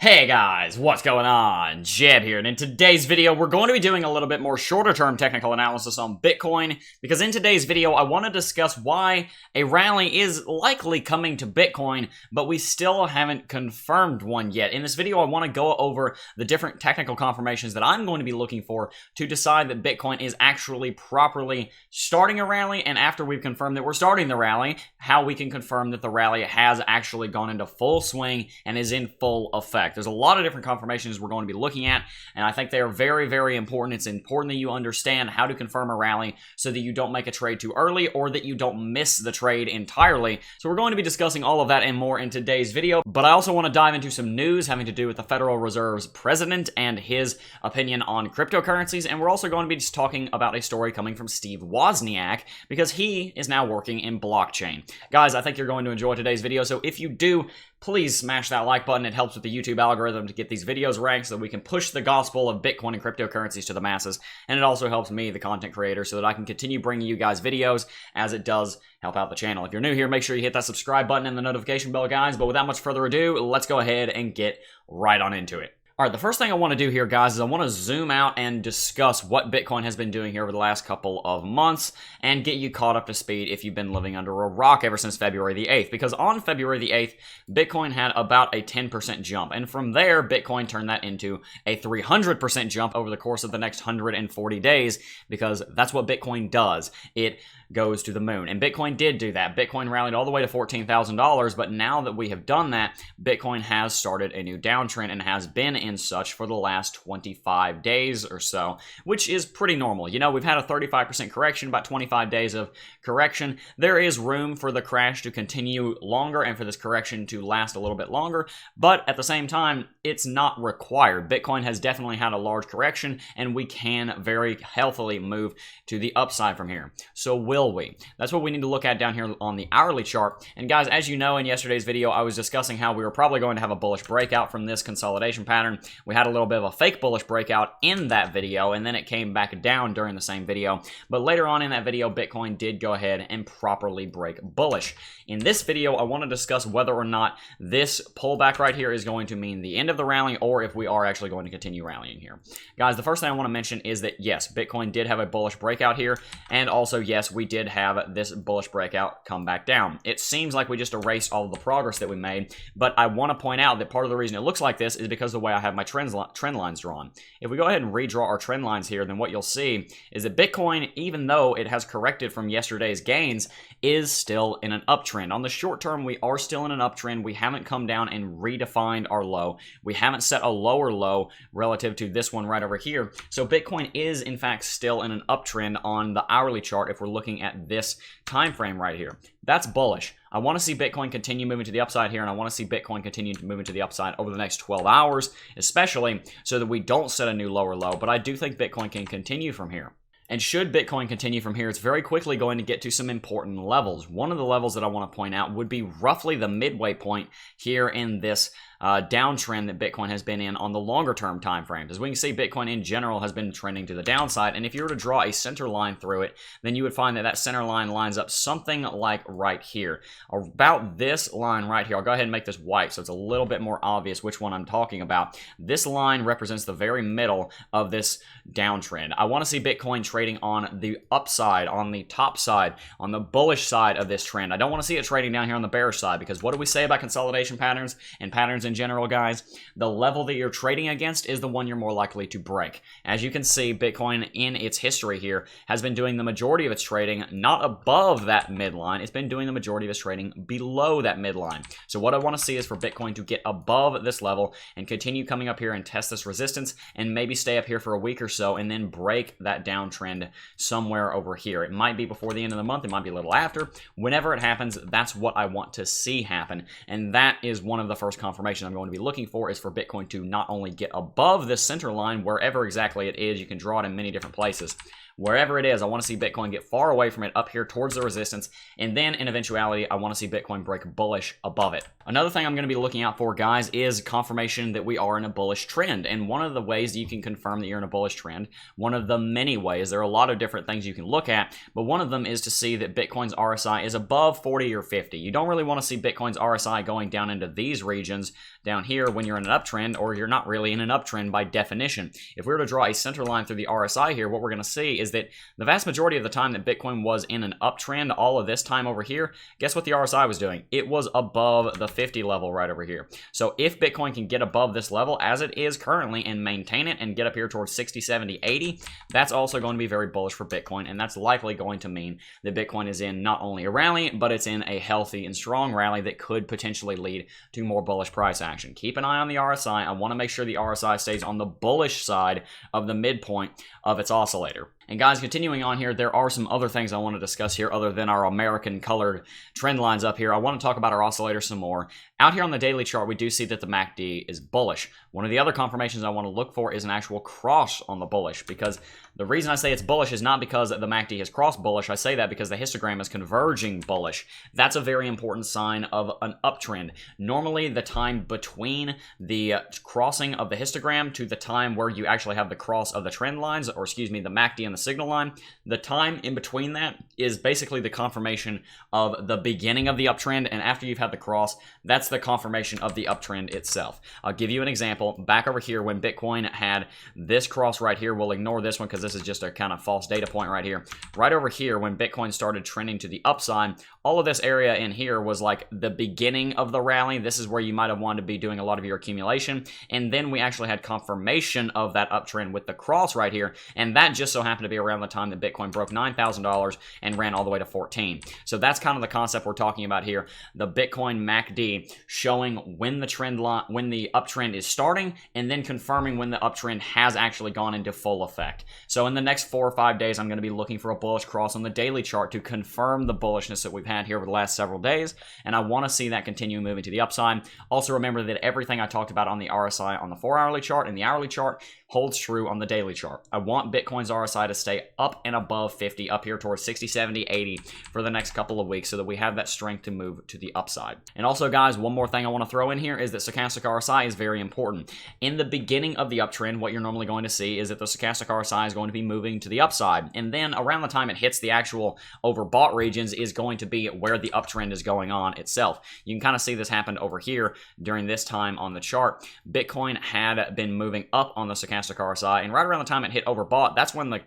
Hey guys, what's going on? Jeb here, and in today's video, we're going to be doing a little bit more shorter-term technical analysis on Bitcoin, because in today's video, I want to discuss why a rally is likely coming to Bitcoin, but we still haven't confirmed one yet. In this video, I want to go over the different technical confirmations that I'm going to be looking for to decide that Bitcoin is actually properly starting a rally, and after we've confirmed that we're starting the rally, how we can confirm that the rally has actually gone into full swing and is in full effect. There's a lot of different confirmations we're going to be looking at, and I think they are very, very important. It's important that you understand how to confirm a rally so that you don't make a trade too early or that you don't miss the trade entirely. So we're going to be discussing all of that and more in today's video, but I also want to dive into some news having to do with the Federal Reserve's president and his opinion on cryptocurrencies, and we're also going to be just talking about a story coming from Steve Wozniak, because he is now working in blockchain. Guys, I think you're going to enjoy today's video, so if you do, please smash that like button. It helps with the YouTube algorithm to get these videos ranked so that we can push the gospel of Bitcoin and cryptocurrencies to the masses. And it also helps me, the content creator, so that I can continue bringing you guys videos, as it does help out the channel. If you're new here, make sure you hit that subscribe button and the notification bell, guys. But without much further ado, let's go ahead and get right on into it. All right, the first thing I want to do here, guys, is I want to zoom out and discuss what Bitcoin has been doing here over the last couple of months and get you caught up to speed if you've been living under a rock ever since February the 8th. Because on February the 8th, Bitcoin had about a 10% jump. And from there, Bitcoin turned that into a 300% jump over the course of the next 140 days, because that's what Bitcoin does. It goes to the moon. And Bitcoin did do that. Bitcoin rallied all the way to $14,000, but now that we have done that, Bitcoin has started a new downtrend and has been in such for the last 25 days or so, which is pretty normal. You know, we've had a 35% correction, about 25 days of correction. There is room for the crash to continue longer and for this correction to last a little bit longer, but at the same time, it's not required. Bitcoin has definitely had a large correction, and we can very healthily move to the upside from here. So will we? That's what we need to look at down here on the hourly chart. And guys, as you know, in yesterday's video, I was discussing how we were probably going to have a bullish breakout from this consolidation pattern. We had a little bit of a fake bullish breakout in that video, and then it came back down during the same video. But later on in that video, Bitcoin did go ahead and properly break bullish. In this video, I want to discuss whether or not this pullback right here is going to mean the end of the rally, or if we are actually going to continue rallying here. Guys, the first thing I want to mention is that yes, Bitcoin did have a bullish breakout here, and also yes, we did have this bullish breakout come back down. It seems like we just erased all of the progress that we made, but I want to point out that part of the reason it looks like this is because of the way I have my trend lines drawn. If we go ahead and redraw our trend lines here, then what you'll see is that Bitcoin, even though it has corrected from yesterday's gains, is still in an uptrend. On the short term, we are still in an uptrend. We haven't come down and redefined our low. We haven't set a lower low relative to this one right over here. So Bitcoin is, in fact, still in an uptrend on the hourly chart if we're looking at this time frame right here. That's bullish. I want to see Bitcoin continue moving to the upside here, and I want to see Bitcoin continue moving to the upside over the next 12 hours, especially so that we don't set a new lower low. But I do think Bitcoin can continue from here. And should Bitcoin continue from here, it's very quickly going to get to some important levels. One of the levels that I want to point out would be roughly the midway point here in this downtrend that Bitcoin has been in on the longer term time frames. As we can see, Bitcoin in general has been trending to the downside, and if you were to draw a center line through it, then you would find that that center line lines up something like right here. About this line right here, I'll go ahead and make this white so it's a little bit more obvious which one I'm talking about. This line represents the very middle of this downtrend. I want to see Bitcoin trading on the upside, on the top side, on the bullish side of this trend. I don't want to see it trading down here on the bearish side, because what do we say about consolidation patterns and patterns in general, guys? The level that you're trading against is the one you're more likely to break. As you can see, Bitcoin in its history here has been doing the majority of its trading not above that midline. It's been doing the majority of its trading below that midline. So what I want to see is for Bitcoin to get above this level and continue coming up here and test this resistance, and maybe stay up here for a week or so and then break that downtrend somewhere over here. It might be before the end of the month. It might be a little after. Whenever it happens, that's what I want to see happen. And that is one of the first confirmations I'm going to be looking for, is for Bitcoin to not only get above this center line, wherever exactly it is. You can draw it in many different places. Wherever it is, I want to see Bitcoin get far away from it, up here towards the resistance, and then in eventuality, I want to see Bitcoin break bullish above it. Another thing I'm going to be looking out for, guys, is confirmation that we are in a bullish trend. And one of the ways that you can confirm that you're in a bullish trend, one of the many ways, there are a lot of different things you can look at, but one of them is to see that Bitcoin's RSI is above 40 or 50. You don't really want to see Bitcoin's RSI going down into these regions down here when you're in an uptrend, or you're not really in an uptrend by definition. If we were to draw a center line through the RSI here, what we're going to see is that the vast majority of the time that Bitcoin was in an uptrend, all of this time over here, guess what the RSI was doing? It was above the 50 level right over here. So if Bitcoin can get above this level as it is currently and maintain it and get up here towards 60, 70, 80, that's also going to be very bullish for Bitcoin, and that's likely going to mean that Bitcoin is in not only a rally, but it's in a healthy and strong rally that could potentially lead to more bullish price action. Keep an eye on the RSI. I want to make sure the RSI stays on the bullish side of the midpoint of its oscillator. And guys, continuing on here, there are some other things I want to discuss here other than our American colored trend lines up here. I want to talk about our oscillator some more. Out here on the daily chart, we do see that the MACD is bullish. One of the other confirmations I want to look for is an actual cross on the bullish, because the reason I say it's bullish is not because the MACD has crossed bullish. I say that because the histogram is converging bullish. That's a very important sign of an uptrend. Normally, the time between the crossing of the histogram to the time where you actually have the cross of the trend lines, or excuse me, the MACD and the signal line, the time in between that is basically the confirmation of the beginning of the uptrend, and after you've had the cross, that's the confirmation of the uptrend itself. I'll give you an example. Back over here when Bitcoin had this cross right here, we'll ignore this one because this is just a kind of false data point right here. Right over here when Bitcoin started trending to the upside, all of this area in here was like the beginning of the rally. This is where you might have wanted to be doing a lot of your accumulation, and then we actually had confirmation of that uptrend with the cross right here, and that just so happened to be around the time that Bitcoin broke $9,000 and ran all the way to 14. So that's kind of the concept we're talking about here. The Bitcoin MACD showing when the trend line, when the uptrend is starting, and then confirming when the uptrend has actually gone into full effect. So in the next 4 or 5 days, I'm going to be looking for a bullish cross on the daily chart to confirm the bullishness that we've had here over the last several days, and I want to see that continue moving to the upside. Also remember that everything I talked about on the RSI on the 4-hourly chart and the hourly chart holds true on the daily chart. I want Bitcoin's RSI to stay up and above 50, up here towards 60, 70, 80 for the next couple of weeks so that we have that strength to move to the upside. And also, guys, one more thing I want to throw in here is that stochastic RSI is very important. In the beginning of the uptrend, what you're normally going to see is that the stochastic RSI is going to be moving to the upside, and then around the time it hits the actual overbought regions is going to be where the uptrend is going on itself. You can kind of see this happen over here during this time on the chart. Bitcoin had been moving up on the stochastic RSI, and right around the time it hit overbought, that's when the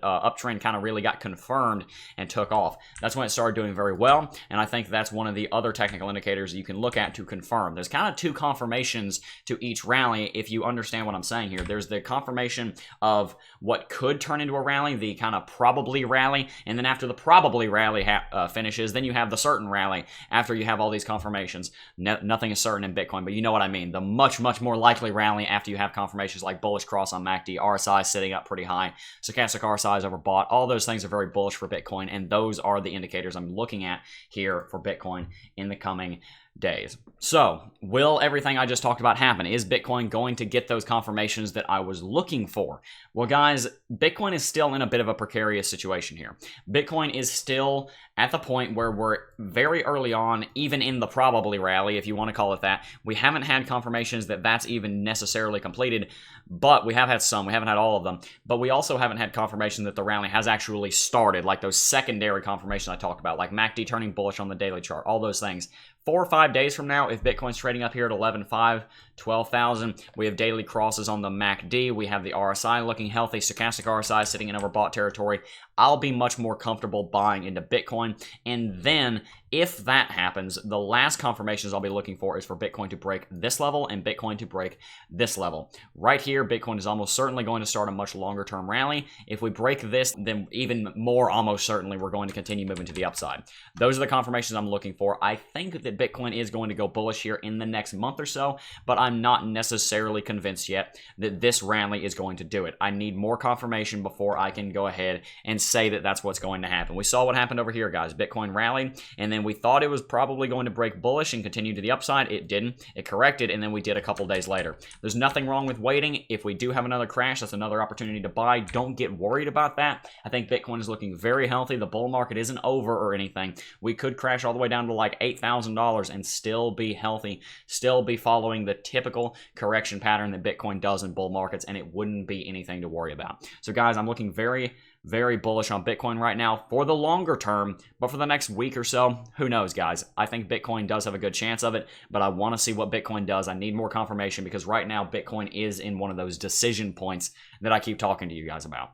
uptrend kind of really got confirmed and took off. That's when it started doing very well, and I think that's one of the other technical indicators you can look at to confirm. There's kind of two confirmations to each rally, if you understand what I'm saying here. There's the confirmation of what could turn into a rally, the kind of probably rally, and then after the probably rally finishes, then you have the certain rally after you have all these confirmations. Nothing is certain in Bitcoin, but you know what I mean. The much, much more likely rally after you have confirmations like bullish cross on MACD, RSI sitting up pretty high, stochastic RSI is overbought. All those things are very bullish for Bitcoin, and those are the indicators I'm looking at here for Bitcoin in the coming days. So, will everything I just talked about happen? Is Bitcoin going to get those confirmations that I was looking for? Well, guys, Bitcoin is still in a bit of a precarious situation here. Bitcoin is still at the point where we're very early on, even in the probably rally, if you want to call it that. We haven't had confirmations that that's even necessarily completed, but we have had some. We haven't had all of them, but we also haven't had confirmation that the rally has actually started, like those secondary confirmations I talked about, like MACD turning bullish on the daily chart, all those things. 4 or 5 days from now, if Bitcoin's trading up here at 11.5, 12,000, we have daily crosses on the MACD, we have the RSI looking healthy, stochastic RSI sitting in overbought territory, I'll be much more comfortable buying into Bitcoin. And then, if that happens, the last confirmations I'll be looking for is for Bitcoin to break this level and Bitcoin to break this level. Right here, Bitcoin is almost certainly going to start a much longer term rally. If we break this, then even more almost certainly we're going to continue moving to the upside. Those are the confirmations I'm looking for. I think that Bitcoin is going to go bullish here in the next month or so, but I'm not necessarily convinced yet that this rally is going to do it. I need more confirmation before I can go ahead and say that that's what's going to happen. We saw what happened over here, guys. Bitcoin rallied, and then we thought it was probably going to break bullish and continue to the upside. It didn't. It corrected, and then we did a couple days later. There's nothing wrong with waiting. If we do have another crash, that's another opportunity to buy. Don't get worried about that. I think Bitcoin is looking very healthy. The bull market isn't over or anything. We could crash all the way down to like $8,000 $100 and still be healthy, still be following the typical correction pattern that Bitcoin does in bull markets, and it wouldn't be anything to worry about. So guys, I'm looking very, very bullish on Bitcoin right now for the longer term, but for the next week or so, who knows, guys? I think Bitcoin does have a good chance of it, but I want to see what Bitcoin does. I need more confirmation because right now Bitcoin is in one of those decision points that I keep talking to you guys about.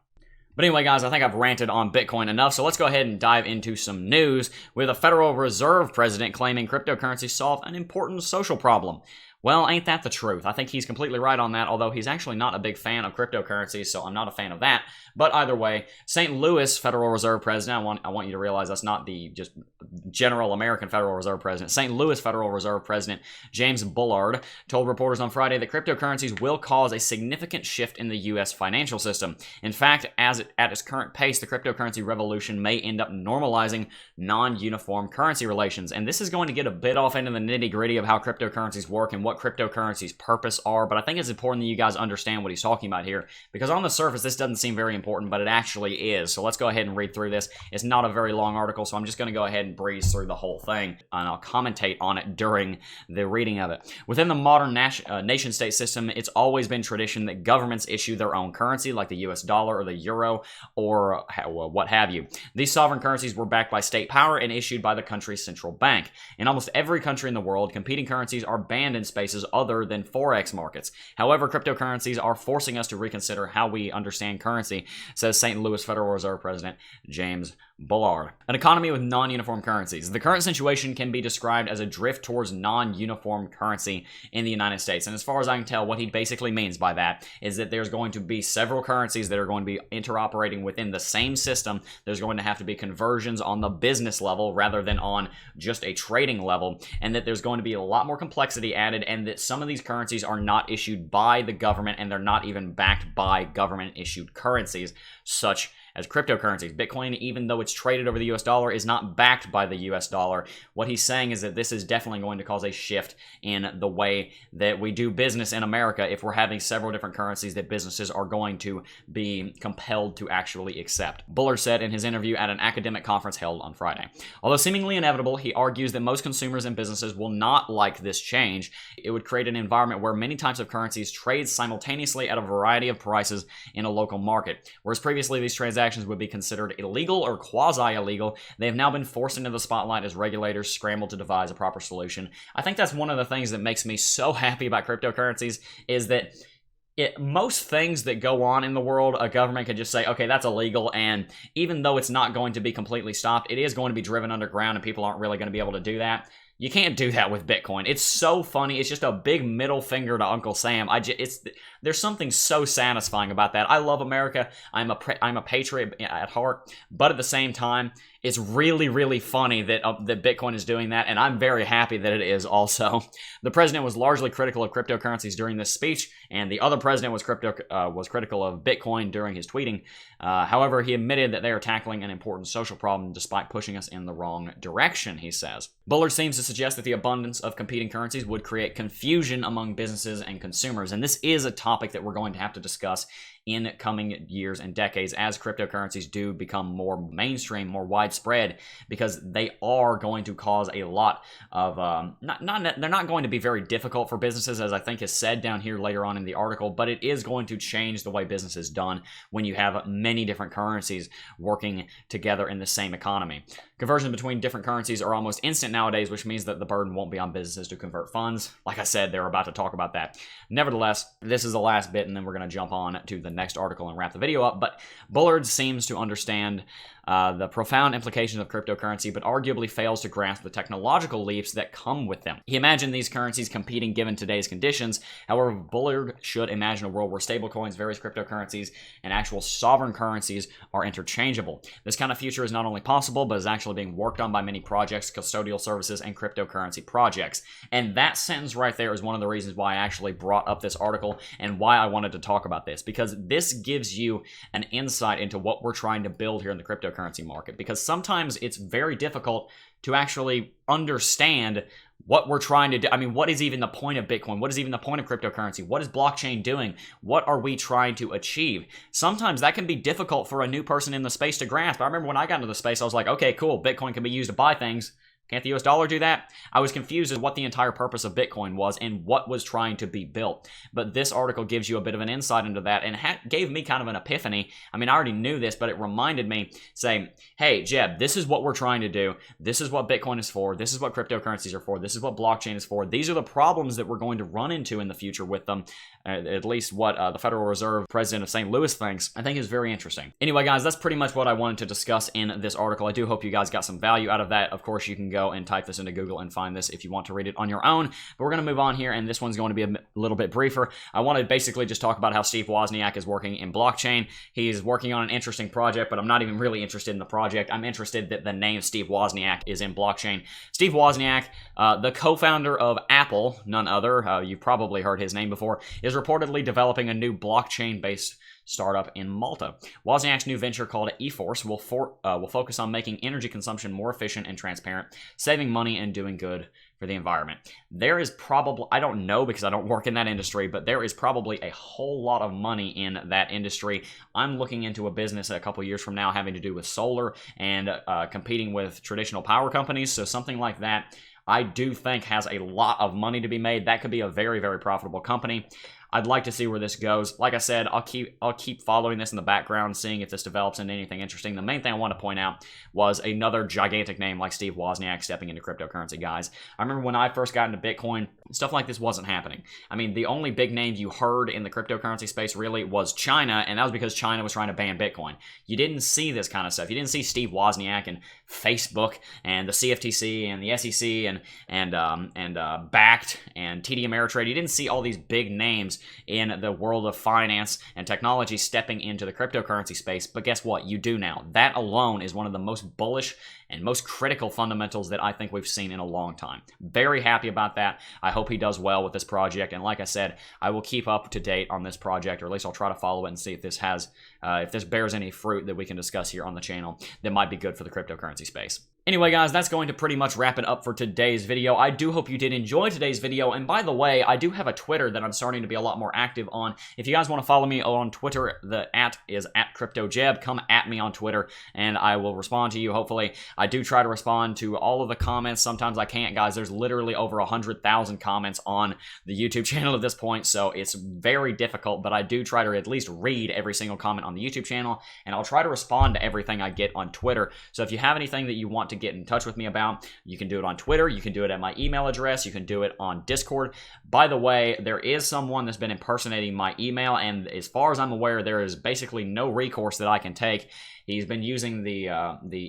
But anyway, guys, I think I've ranted on Bitcoin enough, so let's go ahead and dive into some news with a Federal Reserve president claiming cryptocurrencies solve an important social problem. Well, ain't that the truth? I think he's completely right on that, although he's actually not a big fan of cryptocurrencies, so I'm not a fan of that. But either way, St. Louis Federal Reserve President, I want you to realize that's not the just general American Federal Reserve President. St. Louis Federal Reserve President James Bullard told reporters on Friday that cryptocurrencies will cause a significant shift in the U.S. financial system. In fact, at its current pace, the cryptocurrency revolution may end up normalizing non-uniform currency relations. And this is going to get a bit off into the nitty-gritty of how cryptocurrencies work and what cryptocurrency's purpose are, but I think it's important that you guys understand what he's talking about here, because on the surface this doesn't seem very important, but it actually is. So let's go ahead and read through this. It's not a very long article, so I'm just going to go ahead and breeze through the whole thing, and I'll commentate on it during the reading of it. Within the modern nation-state system, it's always been tradition that governments issue their own currency, like the US dollar or the euro, or what have you. These sovereign currencies were backed by state power and issued by the country's central bank. In almost every country in the world, competing currencies are banned in spaces other than Forex markets. However, cryptocurrencies are forcing us to reconsider how we understand currency, says St. Louis Federal Reserve President James Bullard. An economy with non-uniform currencies. The current situation can be described as a drift towards non-uniform currency in the United States. And as far as I can tell, what he basically means by that is that there's going to be several currencies that are going to be interoperating within the same system. There's going to have to be conversions on the business level rather than on just a trading level, and that there's going to be a lot more complexity added, and that some of these currencies are not issued by the government, and they're not even backed by government-issued currencies, such as cryptocurrencies. Bitcoin, even though it's traded over the US dollar, is not backed by the US dollar. What he's saying is that this is definitely going to cause a shift in the way that we do business in America if we're having several different currencies that businesses are going to be compelled to actually accept. Bullard said in his interview at an academic conference held on Friday. Although seemingly inevitable, he argues that most consumers and businesses will not like this change. It would create an environment where many types of currencies trade simultaneously at a variety of prices in a local market. Whereas previously these transactions would be considered illegal or quasi-illegal, they have now been forced into the spotlight as regulators scramble to devise a proper solution. I think that's one of the things that makes me so happy about cryptocurrencies, is that most things that go on in the world, a government can just say, okay, that's illegal, and even though it's not going to be completely stopped, it is going to be driven underground, and people aren't really going to be able to do that. You can't do that with Bitcoin. It's so funny. It's just a big middle finger to Uncle Sam. There's something so satisfying about that. I love America. I'm a patriot at heart, but at the same time, it's really, really funny that Bitcoin is doing that, and I'm very happy that it is also. The president was largely critical of cryptocurrencies during this speech, and the other president was critical of Bitcoin during his tweeting. However, he admitted that they are tackling an important social problem despite pushing us in the wrong direction, he says. Bullard seems to suggest that the abundance of competing currencies would create confusion among businesses and consumers, and this is a topic that we're going to have to discuss in coming years and decades as cryptocurrencies do become more mainstream, more widespread, because they are going to cause a lot of they're not going to be very difficult for businesses, as I think is said down here later on in the article, but it is going to change the way business is done when you have many different currencies working together in the same economy. Conversions between different currencies are almost instant nowadays, which means that the burden won't be on businesses to convert funds. Like I said, they're about to talk about that. Nevertheless, this is the last bit, and then we're going to jump on to the next article and wrap the video up. But Bullard seems to understand the profound implications of cryptocurrency, but arguably fails to grasp the technological leaps that come with them. He imagined these currencies competing given today's conditions. However, Bullard should imagine a world where stablecoins, various cryptocurrencies, and actual sovereign currencies are interchangeable. This kind of future is not only possible, but is actually being worked on by many projects, custodial services, and cryptocurrency projects. And that sentence right there is one of the reasons why I actually brought up this article and why I wanted to talk about this, because this gives you an insight into what we're trying to build here in the cryptocurrency market, because sometimes it's very difficult to actually understand what we're trying to do. I mean, what is even the point of Bitcoin? What is even the point of cryptocurrency? What is blockchain doing? What are we trying to achieve? Sometimes that can be difficult for a new person in the space to grasp. I remember when I got into the space, I was like, okay, cool, Bitcoin can be used to buy things. Can't the US dollar do that? I was confused as what the entire purpose of Bitcoin was and what was trying to be built. But this article gives you a bit of an insight into that and gave me kind of an epiphany. I mean, I already knew this, but it reminded me, saying, hey, Jeb, this is what we're trying to do. This is what Bitcoin is for. This is what cryptocurrencies are for. This is what blockchain is for. These are the problems that we're going to run into in the future with them. At least what the Federal Reserve President of St. Louis thinks, I think is very interesting. Anyway, guys, that's pretty much what I wanted to discuss in this article. I do hope you guys got some value out of that. Of course, you can go and type this into Google and find this if you want to read it on your own. But we're going to move on here, and this one's going to be a little bit briefer. I want to basically just talk about how Steve Wozniak is working in blockchain. He's working on an interesting project, but I'm not even really interested in the project. I'm interested that the name Steve Wozniak is in blockchain. Steve Wozniak, the co-founder of Apple, none other, you've probably heard his name before, is reportedly developing a new blockchain-based startup in Malta. Wozniak's new venture called eForce will focus on making energy consumption more efficient and transparent, saving money and doing good for the environment. There is probably, I don't know because I don't work in that industry, but there is probably a whole lot of money in that industry. I'm looking into a business a couple years from now having to do with solar and competing with traditional power companies, so something like that I do think has a lot of money to be made. That could be a very, very profitable company. I'd like to see where this goes. Like I said, I'll keep following this in the background, seeing if this develops into anything interesting. The main thing I want to point out was another gigantic name like Steve Wozniak stepping into cryptocurrency, guys. I remember when I first got into Bitcoin, stuff like this wasn't happening. I mean, the only big name you heard in the cryptocurrency space really was China, and that was because China was trying to ban Bitcoin. You didn't see this kind of stuff. You didn't see Steve Wozniak and Facebook and the CFTC and the SEC and Bakkt and TD Ameritrade. You didn't see all these big names in the world of finance and technology stepping into the cryptocurrency space. But guess what? You do now. That alone is one of the most bullish and most critical fundamentals that I think we've seen in a long time. Very happy about that. I hope he does well with this project. And like I said, I will keep up to date on this project, or at least I'll try to follow it and see if this has, if this bears any fruit that we can discuss here on the channel that might be good for the cryptocurrency space. Anyway, guys, that's going to pretty much wrap it up for today's video. I do hope you did enjoy today's video. And by the way, I do have a Twitter that I'm starting to be a lot more active on. If you guys want to follow me on Twitter, the @ is @CryptoJeb. Come at me on Twitter, and I will respond to you, hopefully. I do try to respond to all of the comments. Sometimes I can't, guys. There's literally over 100,000 comments on the YouTube channel at this point, so it's very difficult, but I do try to at least read every single comment on the YouTube channel, and I'll try to respond to everything I get on Twitter. So if you have anything that you want to get in touch with me about, you can do it on Twitter, you can do it at my email address, you can do it on Discord. By the way, there is someone that's been impersonating my email, and as far as I'm aware, there is basically no recourse that I can take. He's been using the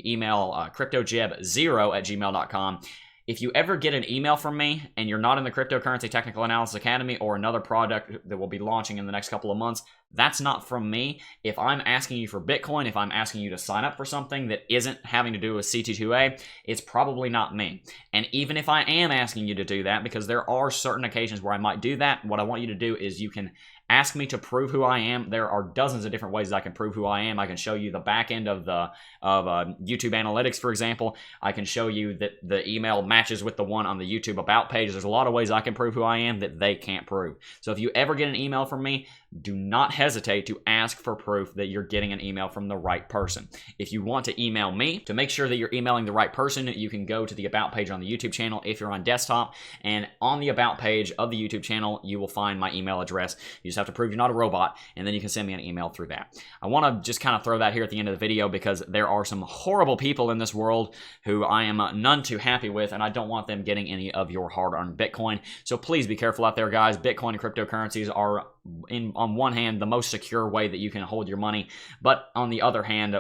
email cryptojeb0@gmail.com. If you ever get an email from me and you're not in the Cryptocurrency Technical Analysis Academy or another product that we'll be launching in the next couple of months, that's not from me. If I'm asking you for Bitcoin, if I'm asking you to sign up for something that isn't having to do with CT2A, it's probably not me. And even if I am asking you to do that, because there are certain occasions where I might do that, what I want you to do is you can ask me to prove who I am. There are dozens of different ways I can prove who I am. I can show you the back end of YouTube Analytics, for example. I can show you that the email matches with the one on the YouTube About page. There's a lot of ways I can prove who I am that they can't prove. So if you ever get an email from me, do not hesitate to ask for proof that you're getting an email from the right person. If you want to email me, to make sure that you're emailing the right person, you can go to the About page on the YouTube channel if you're on desktop, and on the About page of the YouTube channel, you will find my email address. You just have to prove you're not a robot, and then you can send me an email through that. I want to just kind of throw that here at the end of the video because there are some horrible people in this world who I am none too happy with, and I don't want them getting any of your hard-earned Bitcoin. So please be careful out there, guys. Bitcoin and cryptocurrencies are, on one hand, the most secure way that you can hold your money, but on the other hand,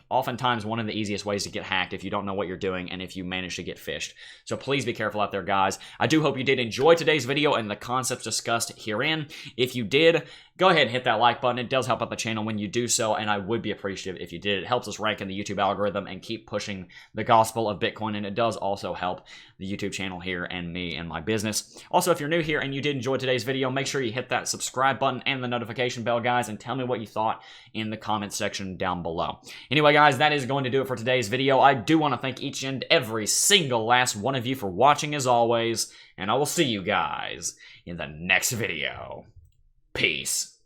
oftentimes one of the easiest ways to get hacked if you don't know what you're doing and if you manage to get phished. So please be careful out there, guys. I do hope you did enjoy today's video and the concepts discussed herein. If you did, go ahead and hit that like button. It does help out the channel when you do so, and I would be appreciative if you did. It helps us rank in the YouTube algorithm and keep pushing the gospel of Bitcoin, and it does also help the YouTube channel here and me and my business. Also, if you're new here and you did enjoy today's video, make sure you hit that subscribe button and the notification bell, guys, and tell me what you thought in the comment section down below. Anyway, guys, that is going to do it for today's video. I do want to thank each and every single last one of you for watching as always, and I will see you guys in the next video. Peace.